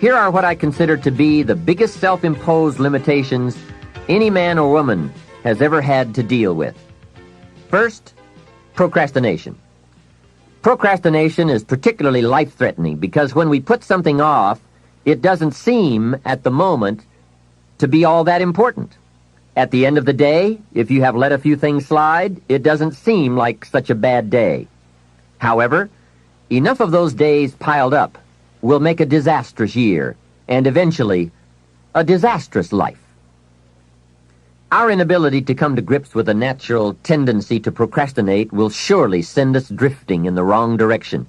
Here are what I consider to be the biggest self-imposed limitations any man or woman has ever had to deal with. First, procrastination. Procrastination is particularly life-threatening because when we put something off, it doesn't seem at the moment to be all that important. At the end of the day, if you have let a few things slide, it doesn't seem like such a bad day. However, enough of those days piled up will make a disastrous year and eventually a disastrous life. Our inability to come to grips with a natural tendency to procrastinate will surely send us drifting in the wrong direction.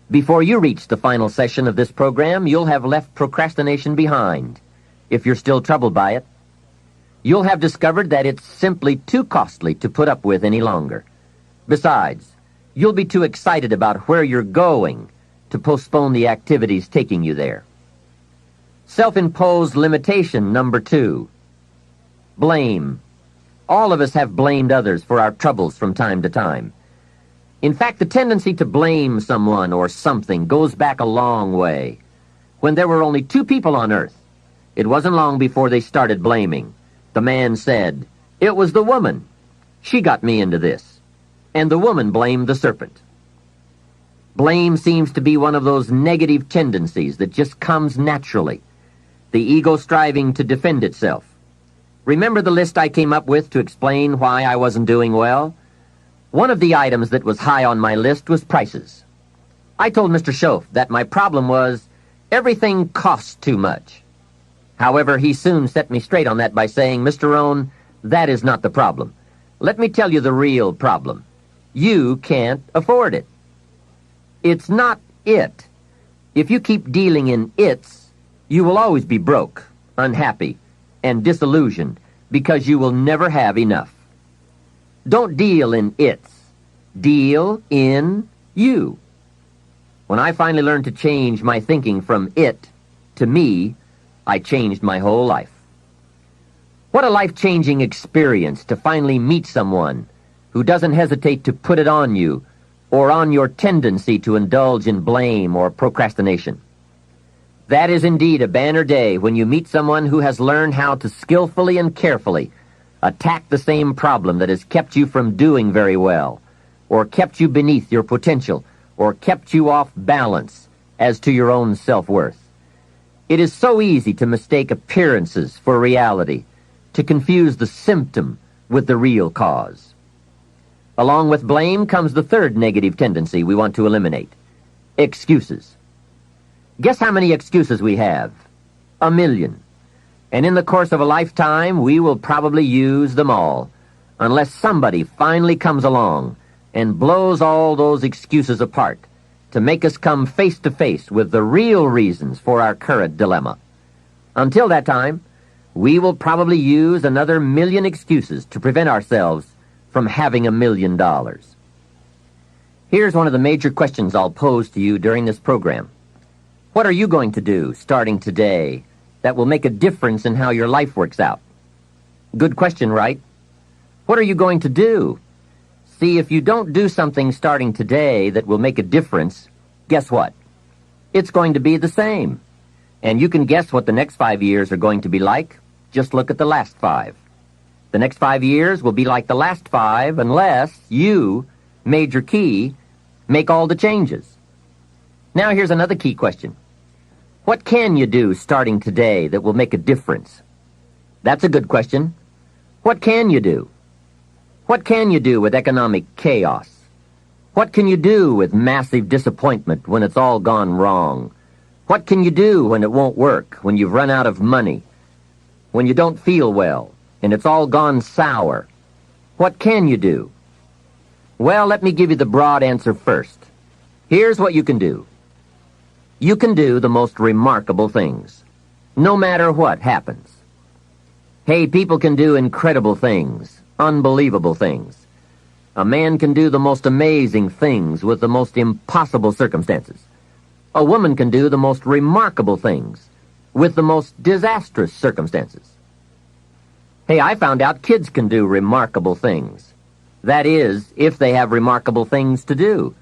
Before you reach the final session of this program, you'll have left procrastination behind, if you're still troubled by it. You'll have discovered that it's simply too costly to put up with any longer. Besides, you'll be too excited about where you're going to postpone the activities taking you there. Self-imposed limitation number 2. Blame. All of us have blamed others for our troubles from time to time. In fact, the tendency to blame someone or something goes back a long way. When there were only 2 people on earth, it wasn't long before they started blaming. The man said, "It was the woman. She got me into this." And the woman blamed the serpent. Blame seems to be one of those negative tendencies that just comes naturally. The ego striving to defend itself. Remember the list I came up with to explain why I wasn't doing well? One of the items that was high on my list was prices. I told Mr. Schoaf that my problem was everything costs too much. However, he soon set me straight on that by saying, "Mr. Rohn, that is not the problem. Let me tell you the real problem. You can't afford it." It's not it. If you keep dealing in its, you will always be broke, unhappy, and disillusioned because you will never have enough. Don't deal in its. Deal in you. When I finally learned to change my thinking from it to me, I changed my whole life. What a life-changing experience to finally meet someone who doesn't hesitate to put it on you or on your tendency to indulge in blame or procrastination. That is indeed a banner day when you meet someone who has learned how to skillfully and carefully attack the same problem that has kept you from doing very well, or kept you beneath your potential, or kept you off balance as to your own self-worth. It is so easy to mistake appearances for reality, to confuse the symptom with the real cause. Along with blame comes the third negative tendency we want to eliminate: excuses. Guess how many excuses we have? 1,000,000. And in the course of a lifetime, we will probably use them all, unless somebody finally comes along and blows all those excuses apart to make us come face to face with the real reasons for our current dilemma. Until that time, we will probably use another 1,000,000 excuses to prevent ourselves from having $1 million. Here's one of the major questions I'll pose to you during this program. What are you going to do starting today that will make a difference in how your life works out? Good question, right? What are you going to do? See, if you don't do something starting today that will make a difference, guess what? It's going to be the same. And you can guess what the next 5 years are going to be like. Just look at the last 5. The next 5 years will be like the last 5 unless you, Major Key, make all the changes. Now here's another key question. What can you do starting today that will make a difference? That's a good question. What can you do? What can you do with economic chaos? What can you do with massive disappointment when it's all gone wrong? What can you do when it won't work, when you've run out of money, when you don't feel well, and it's all gone sour? What can you do? Well, let me give you the broad answer first. Here's what you can do. You can do the most remarkable things, no matter what happens. Hey, people can do incredible things, unbelievable things. A man can do the most amazing things with the most impossible circumstances. A woman can do the most remarkable things with the most disastrous circumstances. Hey, I found out kids can do remarkable things. That is, if they have remarkable things to do.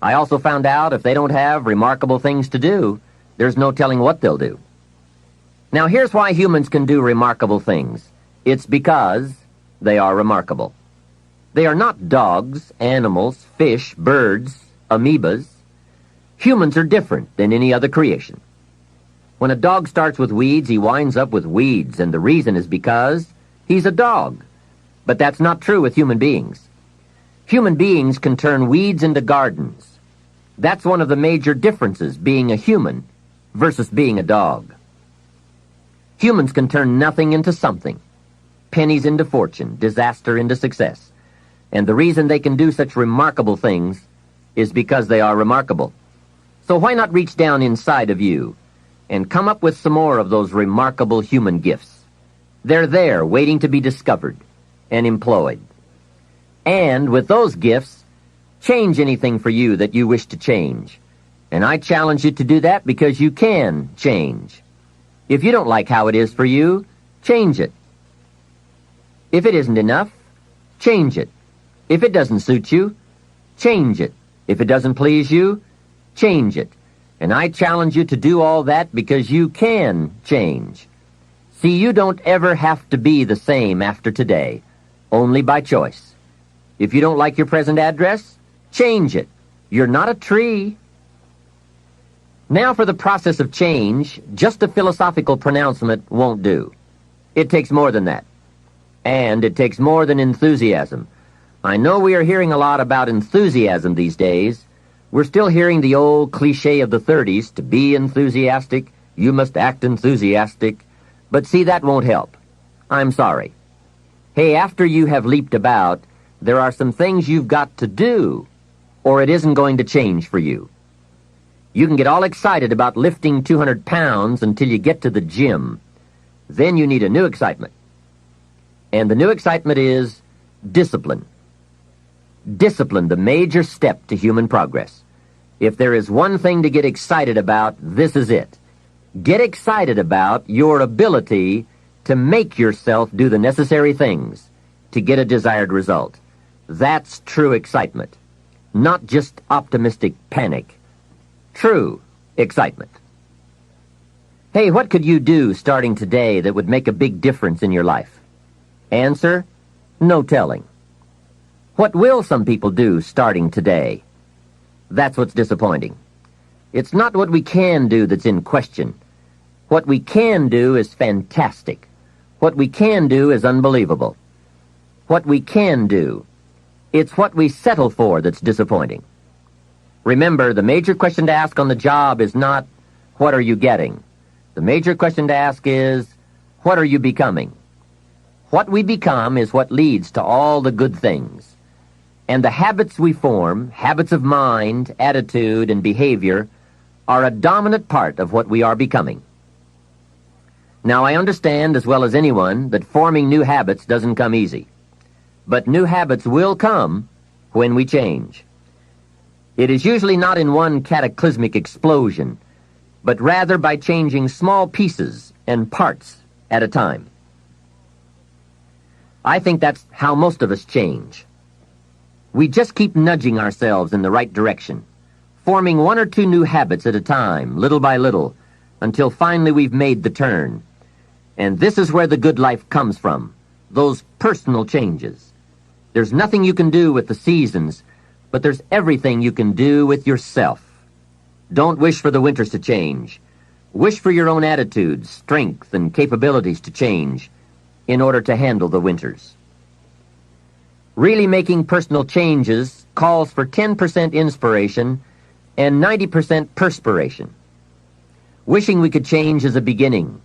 I also found out if they don't have remarkable things to do, There's no telling what they'll do. Now, here's why humans can do remarkable things. It's because they are remarkable. They are not dogs, animals, fish, birds, amoebas. Humans are different than any other creation. When a dog starts with weeds, he winds up with weeds, and the reason is because he's a dog. But that's not true with human beings. Human beings can turn weeds into gardens. That's one of the major differences, being a human versus being a dog. Humans can turn nothing into something, pennies into fortune, disaster into success. And the reason they can do such remarkable things is because they are remarkable. So why not reach down inside of you and come up with some more of those remarkable human gifts? They're there, waiting to be discovered and employed. And with those gifts, change anything for you that you wish to change. And I challenge you to do that because you can change. If you don't like how it is for you, change it. If it isn't enough, change it. If it doesn't suit you, change it. If it doesn't please you, change it. And I challenge you to do all that because you can change. See, you don't ever have to be the same after today, only by choice. If you don't like your present address, change it. You're not a tree. Now for the process of change, just a philosophical pronouncement won't do. It takes more than that. And it takes more than enthusiasm. I know we are hearing a lot about enthusiasm these days. We're still hearing the old cliche of the 30s, to be enthusiastic, you must act enthusiastic. But see, that won't help. I'm sorry. Hey, after you have leaped about, there are some things you've got to do, or it isn't going to change for you. You can get all excited about lifting 200 pounds until you get to the gym. Then you need a new excitement. And the new excitement is discipline. Discipline, the major step to human progress. If there is one thing to get excited about, this is it. Get excited about your ability to make yourself do the necessary things to get a desired result. That's true excitement, not just optimistic panic. True excitement. Hey, what could you do starting today that would make a big difference in your life? Answer, no telling. What will some people do starting today? That's what's disappointing. It's not what we can do that's in question. What we can do is fantastic. What we can do is unbelievable. What we can do, it's what we settle for that's disappointing. Remember, the major question to ask on the job is not, what are you getting? The major question to ask is, what are you becoming? What we become is what leads to all the good things. And the habits we form, habits of mind, attitude, and behavior, are a dominant part of what we are becoming. Now, I understand as well as anyone that forming new habits doesn't come easy. But new habits will come when we change. It is usually not in one cataclysmic explosion, but rather by changing small pieces and parts at a time. I think that's how most of us change. We just keep nudging ourselves in the right direction, forming one or two new habits at a time, little by little, until finally we've made the turn. And this is where the good life comes from, those personal changes. There's nothing you can do with the seasons, but there's everything you can do with yourself. Don't wish for the winters to change. Wish for your own attitudes, strength, and capabilities to change in order to handle the winters. Really making personal changes calls for 10% inspiration and 90% perspiration. Wishing we could change is a beginning,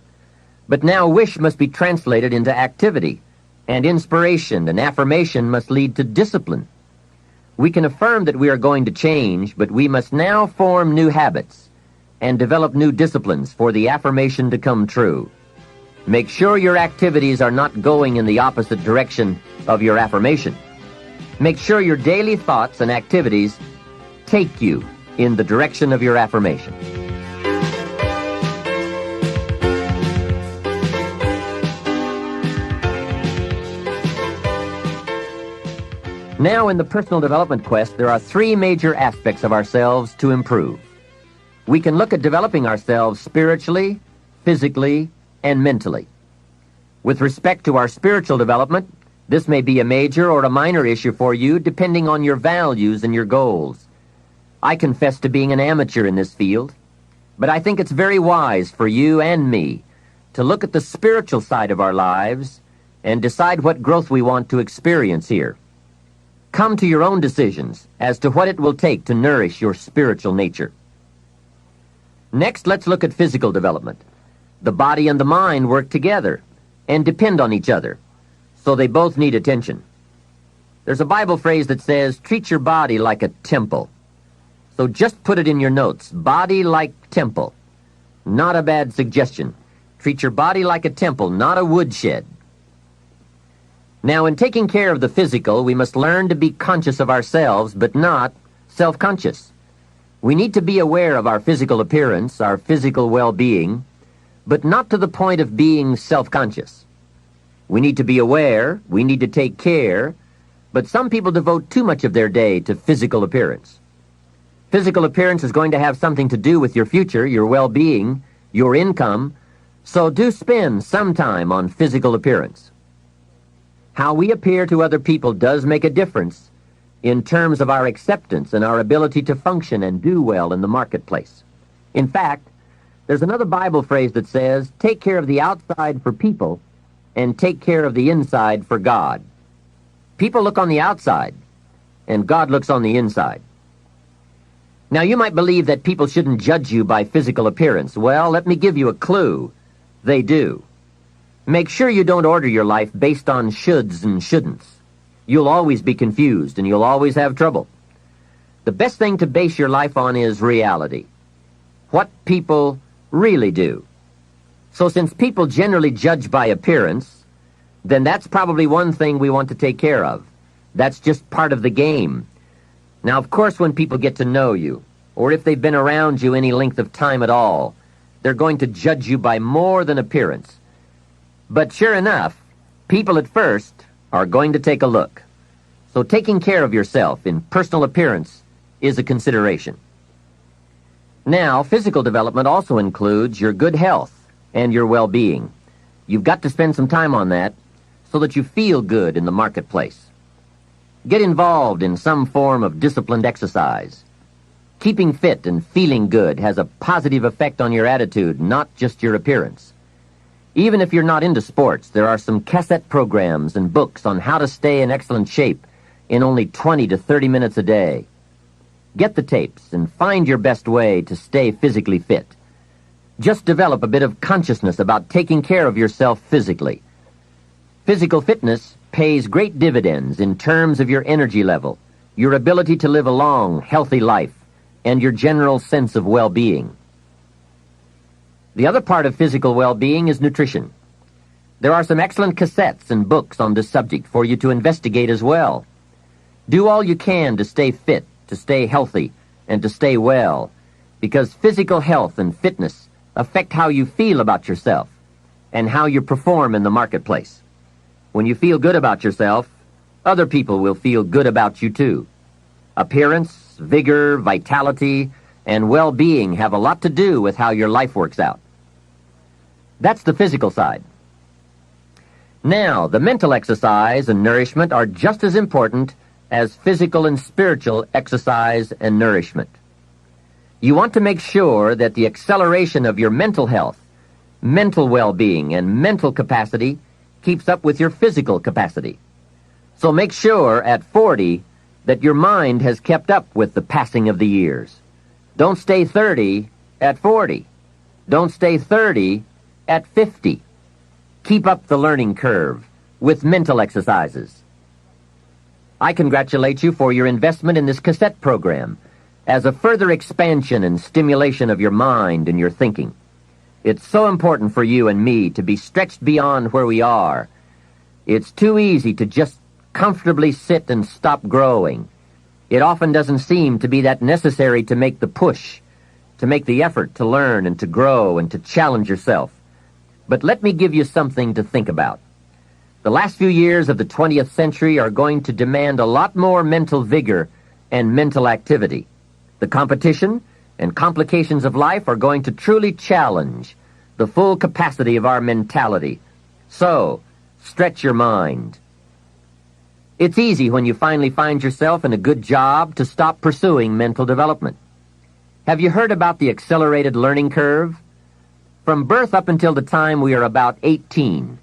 but now wish must be translated into activity, and inspiration and affirmation must lead to discipline. We can affirm that we are going to change, but we must now form new habits and develop new disciplines for the affirmation to come true. Make sure your activities are not going in the opposite direction of your affirmation. Make sure your daily thoughts and activities take you in the direction of your affirmation. Now, in the personal development quest, there are three major aspects of ourselves to improve. We can look at developing ourselves spiritually, physically, and mentally. With respect to our spiritual development, this may be a major or a minor issue for you depending on your values and your goals. I confess to being an amateur in this field, but I think it's very wise for you and me to look at the spiritual side of our lives and decide what growth we want to experience here. Come to your own decisions as to what it will take to nourish your spiritual nature. Next, let's look at physical development. The body and the mind work together and depend on each other, so they both need attention. There's a Bible phrase that says, treat your body like a temple. So just put it in your notes, body like temple. Not a bad suggestion. Treat your body like a temple, not a woodshed. Now, in taking care of the physical, we must learn to be conscious of ourselves, but not self-conscious. We need to be aware of our physical appearance, our physical well-being, but not to the point of being self-conscious. We need to be aware, we need to take care, but some people devote too much of their day to physical appearance. Physical appearance is going to have something to do with your future, your well-being, your income, so do spend some time on physical appearance. How we appear to other people does make a difference in terms of our acceptance and our ability to function and do well in the marketplace. In fact, there's another Bible phrase that says, take care of the outside for people and take care of the inside for God. People look on the outside, and God looks on the inside. Now, you might believe that people shouldn't judge you by physical appearance. Well, let me give you a clue. They do. Make sure you don't order your life based on shoulds and shouldn'ts. You'll always be confused, and you'll always have trouble. The best thing to base your life on is reality. What people really do. So since people generally judge by appearance, then that's probably one thing we want to take care of. That's just part of the game. Now, of course, when people get to know you, or if they've been around you any length of time at all, they're going to judge you by more than appearance. But sure enough, people at first are going to take a look. So taking care of yourself in personal appearance is a consideration. Now, physical development also includes your good health and your well-being. You've got to spend some time on that so that you feel good in the marketplace. Get involved in some form of disciplined exercise. Keeping fit and feeling good has a positive effect on your attitude, not just your appearance. Even if you're not into sports, there are some cassette programs and books on how to stay in excellent shape in only 20 to 30 minutes a day. Get the tapes and find your best way to stay physically fit. Just develop a bit of consciousness about taking care of yourself physically. Physical fitness pays great dividends in terms of your energy level, your ability to live a long, healthy life, and your general sense of well-being. The other part of physical well-being is nutrition. There are some excellent cassettes and books on this subject for you to investigate as well. Do all you can to stay fit, to stay healthy, and to stay well, because physical health and fitness affect how you feel about yourself and how you perform in the marketplace. When you feel good about yourself, other people will feel good about you too. Appearance, vigor, vitality, and well-being have a lot to do with how your life works out. That's the physical side. Now, the mental exercise and nourishment are just as important as physical and spiritual exercise and nourishment. You want to make sure that the acceleration of your mental health, mental well-being, and mental capacity keeps up with your physical capacity. So make sure at 40 that your mind has kept up with the passing of the years. Don't stay 30 at 40. Don't stay 30 at 50. Keep up the learning curve with mental exercises. I congratulate you for your investment in this cassette program as a further expansion and stimulation of your mind and your thinking. It's so important for you and me to be stretched beyond where we are. It's too easy to just comfortably sit and stop growing. It often doesn't seem to be that necessary to make the push, to make the effort to learn and to grow and to challenge yourself. But let me give you something to think about. The last few years of the 20th century are going to demand a lot more mental vigor and mental activity. The competition and complications of life are going to truly challenge the full capacity of our mentality. So, stretch your mind. It's easy when you finally find yourself in a good job to stop pursuing mental development. Have you heard about the accelerated learning curve? From birth up until the time we are about 18,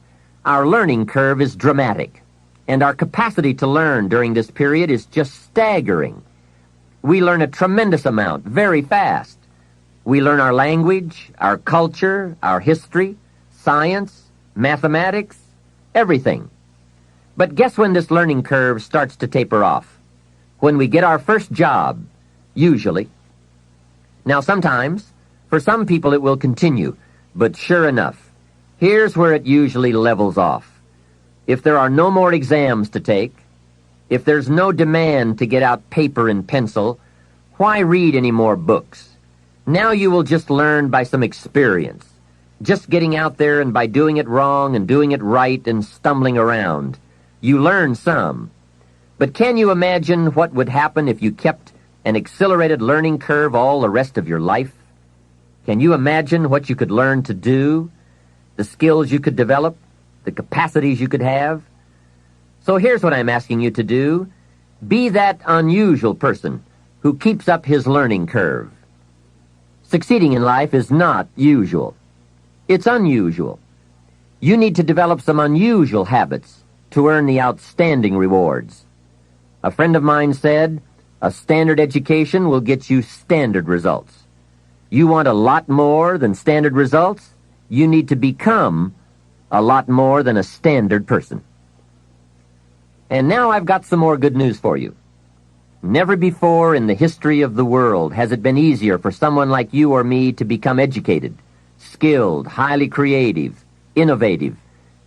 our learning curve is dramatic, and our capacity to learn during this period is just staggering. We learn a tremendous amount very fast. We learn our language, our culture, our history, science, mathematics, everything. But guess when this learning curve starts to taper off? When we get our first job, usually. Now sometimes, for some people it will continue, but sure enough, here's where it usually levels off. If there are no more exams to take, if there's no demand to get out paper and pencil, why read any more books? Now you will just learn by some experience, just getting out there and by doing it wrong and doing it right and stumbling around. You learn some. But can you imagine what would happen if you kept an accelerated learning curve all the rest of your life? Can you imagine what you could learn to do, the skills you could develop, the capacities you could have? So here's what I'm asking you to do. Be that unusual person who keeps up his learning curve. Succeeding in life is not usual. It's unusual. You need to develop some unusual habits to earn the outstanding rewards. A friend of mine said, a standard education will get you standard results. You want a lot more than standard results? You need to become a lot more than a standard person. And now I've got some more good news for you. Never before in the history of the world has it been easier for someone like you or me to become educated, skilled, highly creative, innovative,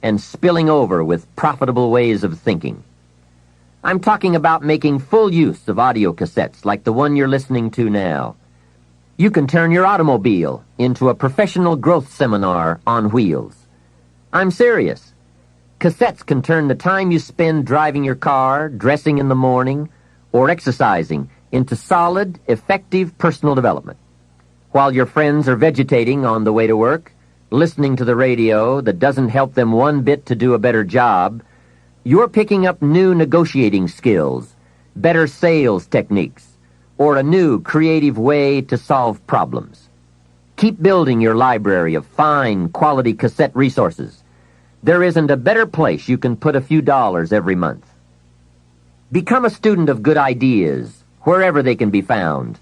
and spilling over with profitable ways of thinking. I'm talking about making full use of audio cassettes like the one you're listening to now. You can turn your automobile into a professional growth seminar on wheels. I'm serious. Cassettes can turn the time you spend driving your car, dressing in the morning, or exercising into solid, effective personal development. While your friends are vegetating on the way to work, listening to the radio that doesn't help them one bit to do a better job, you're picking up new negotiating skills, better sales techniques, or a new creative way to solve problems. Keep building your library of fine, quality cassette resources. There isn't a better place you can put a few dollars every month. Become a student of good ideas, wherever they can be found.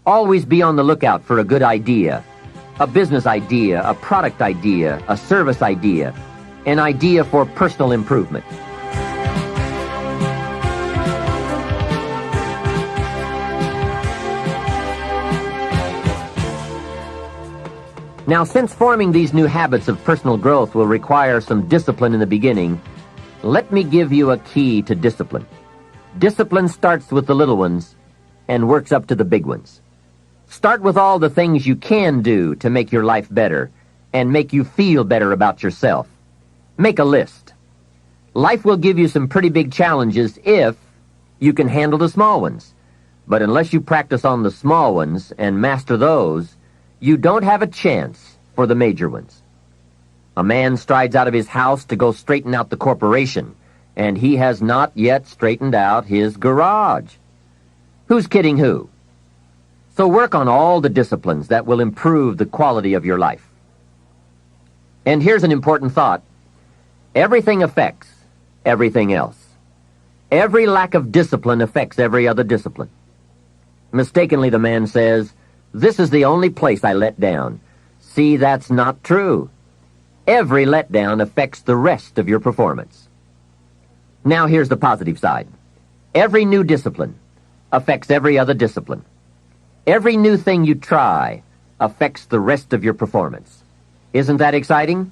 Always be on the lookout for a good idea, a business idea, a product idea, a service idea, an idea for personal improvement. Now, since forming these new habits of personal growth will require some discipline in the beginning, let me give you a key to discipline. Discipline starts with the little ones and works up to the big ones. Start with all the things you can do to make your life better and make you feel better about yourself. Make a list. Life will give you some pretty big challenges if you can handle the small ones. But unless you practice on the small ones and master those, you don't have a chance for the major ones. A man strides out of his house to go straighten out the corporation, and he has not yet straightened out his garage. Who's kidding who? So work on all the disciplines that will improve the quality of your life. And here's an important thought. Everything affects everything else. Every lack of discipline affects every other discipline. Mistakenly, the man says, "This is the only place I let down." See, that's not true. Every letdown affects the rest of your performance. Now here's the positive side. Every new discipline affects every other discipline. Every new thing you try affects the rest of your performance. Isn't that exciting?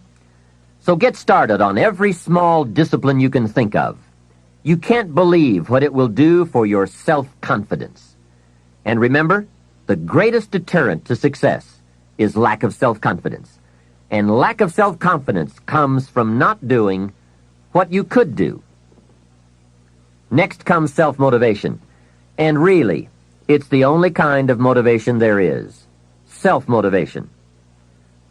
So get started on every small discipline you can think of. You can't believe what it will do for your self-confidence. And remember, the greatest deterrent to success is lack of self-confidence. And lack of self-confidence comes from not doing what you could do. Next comes self-motivation. And really, It's the only kind of motivation there is. Self-motivation.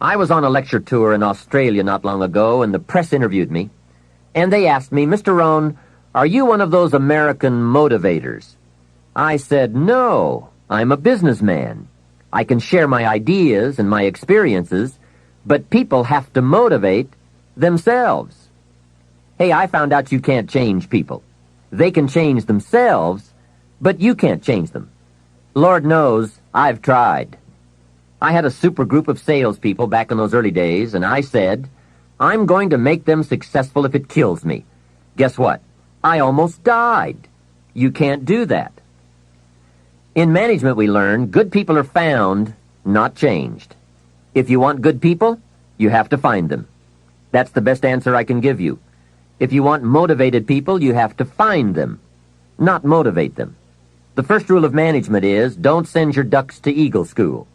I was on a lecture tour in Australia not long ago, and the press interviewed me. And they asked me, "Mr. Rohn, are you one of those American motivators?" I said, "No, I'm a businessman. I can share my ideas and my experiences, but people have to motivate themselves." Hey, I found out you can't change people. They can change themselves, but you can't change them. Lord knows, I've tried. I had a super group of salespeople back in those early days, and I said, "I'm going to make them successful if it kills me." Guess what? I almost died. You can't do that. In management, we learn good people are found, not changed. If you want good people, you have to find them. That's the best answer I can give you. If you want motivated people, you have to find them, not motivate them. The first rule of management is don't send your ducks to Eagle School.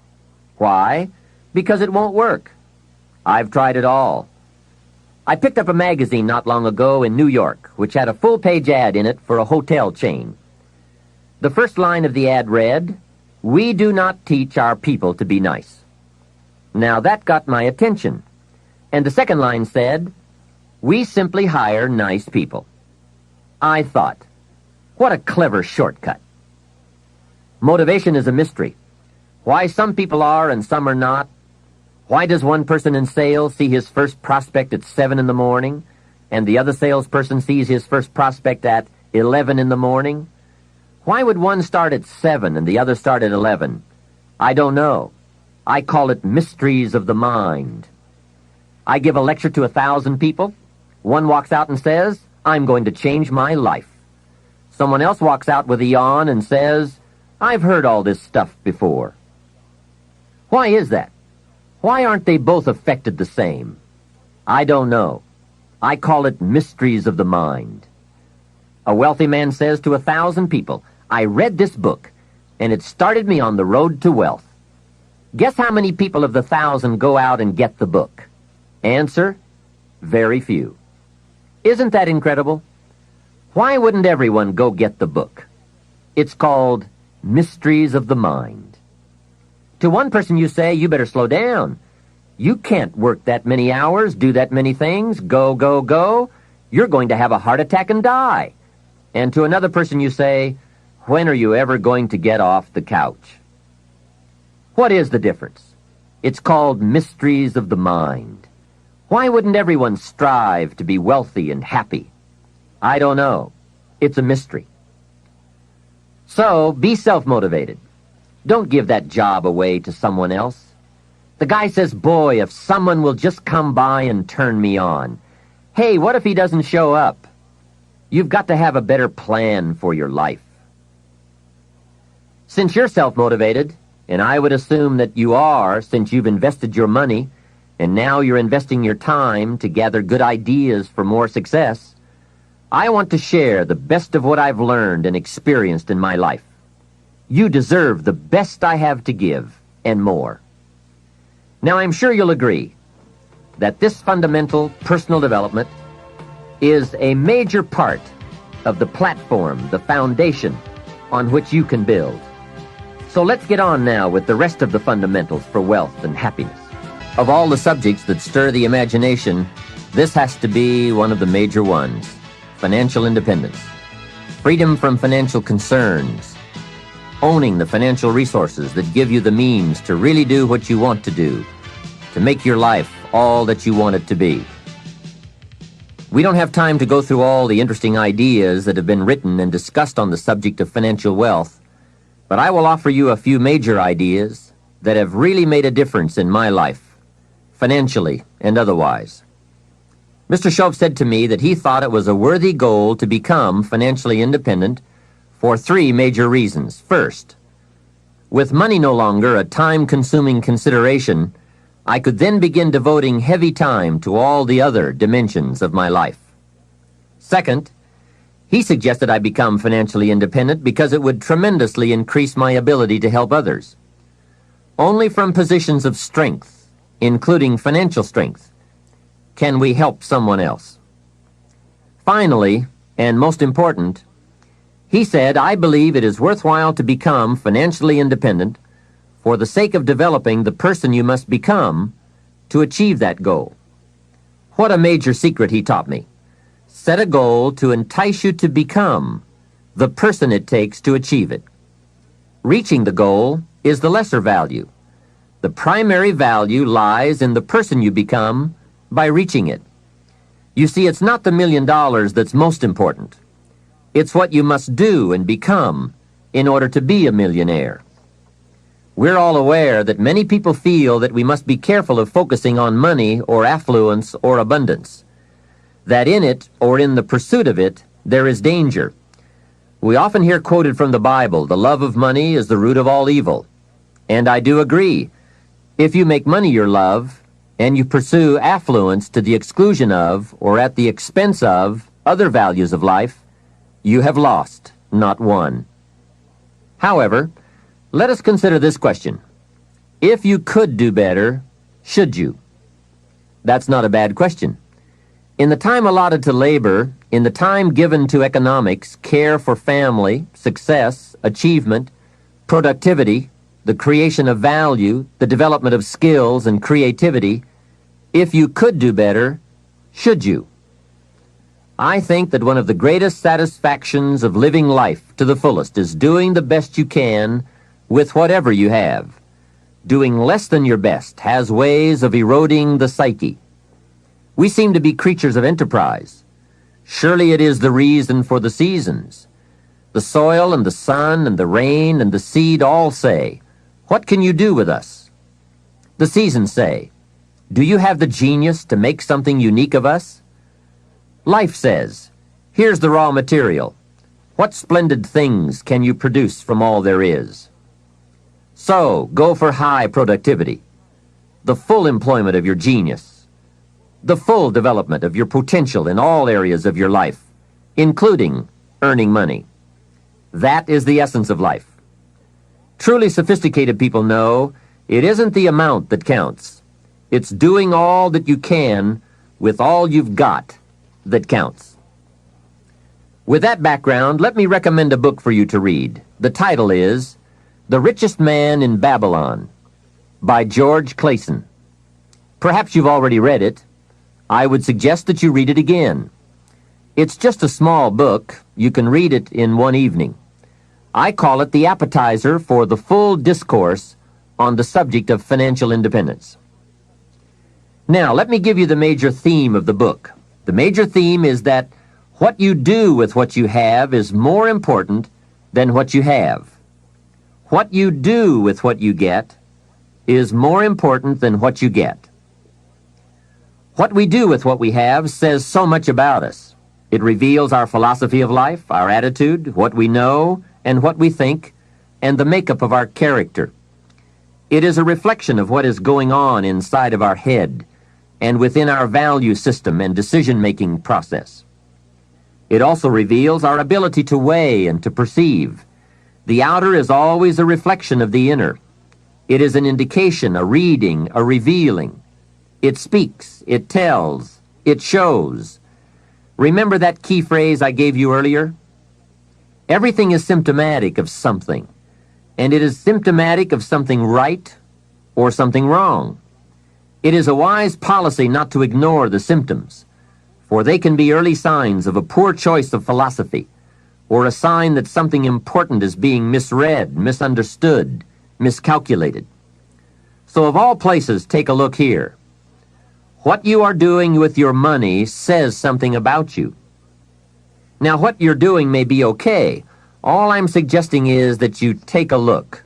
Why? Because it won't work. I've tried it all. I picked up a magazine not long ago in New York, which had a full-page ad in it for a hotel chain. The first line of the ad read, "We do not teach our people to be nice." Now that got my attention. And the second line said, "We simply hire nice people." I thought, what a clever shortcut. Motivation is a mystery. Why some people are and some are not. Why does one person in sales see his first prospect at 7 in the morning, and the other salesperson sees his first prospect at 11 in the morning? Why would one start at 7 and the other start at 11? I don't know. I call it mysteries of the mind. I give a lecture to 1,000 people. One walks out and says, "I'm going to change my life." Someone else walks out with a yawn and says, "I've heard all this stuff before." Why is that? Why aren't they both affected the same? I don't know. I call it mysteries of the mind. A wealthy man says to 1,000 people, "I read this book, and it started me on the road to wealth." Guess how many people of the 1,000 go out and get the book? Answer, very few. Isn't that incredible? Why wouldn't everyone go get the book? It's called Mysteries of the Mind. To one person you say, "You better slow down. You can't work that many hours, do that many things, go, go, go. You're going to have a heart attack and die." And to another person you say, "When are you ever going to get off the couch?" What is the difference? It's called Mysteries of the Mind. Why wouldn't everyone strive to be wealthy and happy? I don't know. It's a mystery. So, be self-motivated. Don't give that job away to someone else. The guy says, "Boy, if someone will just come by and turn me on." Hey, what if he doesn't show up? You've got to have a better plan for your life. Since you're self-motivated, and I would assume that you are since you've invested your money, and now you're investing your time to gather good ideas for more success, I want to share the best of what I've learned and experienced in my life. You deserve the best I have to give, and more. Now, I'm sure you'll agree that this fundamental personal development is a major part of the platform, the foundation on which you can build. So let's get on now with the rest of the fundamentals for wealth and happiness. Of all the subjects that stir the imagination, this has to be one of the major ones: financial independence, freedom from financial concerns, owning the financial resources that give you the means to really do what you want to do, to make your life all that you want it to be. We don't have time to go through all the interesting ideas that have been written and discussed on the subject of financial wealth, but I will offer you a few major ideas that have really made a difference in my life, financially and otherwise. Mr. Shoaff said to me that he thought it was a worthy goal to become financially independent for 3 major reasons. First, with money no longer a time-consuming consideration, I could then begin devoting heavy time to all the other dimensions of my life. Second, he suggested I become financially independent because it would tremendously increase my ability to help others. Only from positions of strength, including financial strength, can we help someone else. Finally, and most important, He said, "I believe it is worthwhile to become financially independent for the sake of developing the person you must become to achieve that goal." What a major secret he taught me. Set a goal to entice you to become the person it takes to achieve it. Reaching the goal is the lesser value. The primary value lies in the person you become by reaching it. You see, it's not the $1 million that's most important. It's what you must do and become in order to be a millionaire. We're all aware that many people feel that we must be careful of focusing on money or affluence or abundance, that in it or in the pursuit of it there is danger. We often hear quoted from the Bible, "The love of money is the root of all evil." And I do agree. If you make money your love, and you pursue affluence to the exclusion of or at the expense of other values of life, you have lost, not won. However, let us consider this question. If you could do better, should you? That's not a bad question. In the time allotted to labor, in the time given to economics, care for family, success, achievement, productivity, the creation of value, the development of skills and creativity, if you could do better, should you? I think that one of the greatest satisfactions of living life to the fullest is doing the best you can with whatever you have. Doing less than your best has ways of eroding the psyche. We seem to be creatures of enterprise. Surely it is the reason for the seasons. The soil and the sun and the rain and the seed all say, "What can you do with us?" The seasons say, "Do you have the genius to make something unique of us?" Life says, "Here's the raw material. What splendid things can you produce from all there is?" So, go for high productivity, the full employment of your genius, the full development of your potential in all areas of your life, including earning money. That is the essence of life. Truly sophisticated people know it isn't the amount that counts. It's doing all that you can with all you've got that counts. With that background, let me recommend a book for you to read. The title is The Richest Man in Babylon by George Clason. Perhaps you've already read it. I would suggest that you read it again. It's just a small book. You can read it in one evening. I call it the appetizer for the full discourse on the subject of financial independence. Now, let me give you the major theme of the book. The major theme is that what you do with what you have is more important than what you have. What you do with what you get is more important than what you get. What we do with what we have says so much about us. It reveals our philosophy of life, our attitude, what we know, and what we think, and the makeup of our character. It is a reflection of what is going on inside of our head and within our value system and decision-making process. It also reveals our ability to weigh and to perceive. The outer is always a reflection of the inner. It is an indication, a reading, a revealing. It speaks, it tells, it shows. Remember that key phrase I gave you earlier? Everything is symptomatic of something, and it is symptomatic of something right or something wrong. It is a wise policy not to ignore the symptoms, for they can be early signs of a poor choice of philosophy, or a sign that something important is being misread, misunderstood, miscalculated. So of all places, take a look here. What you are doing with your money says something about you. Now, what you're doing may be okay. All I'm suggesting is that you take a look.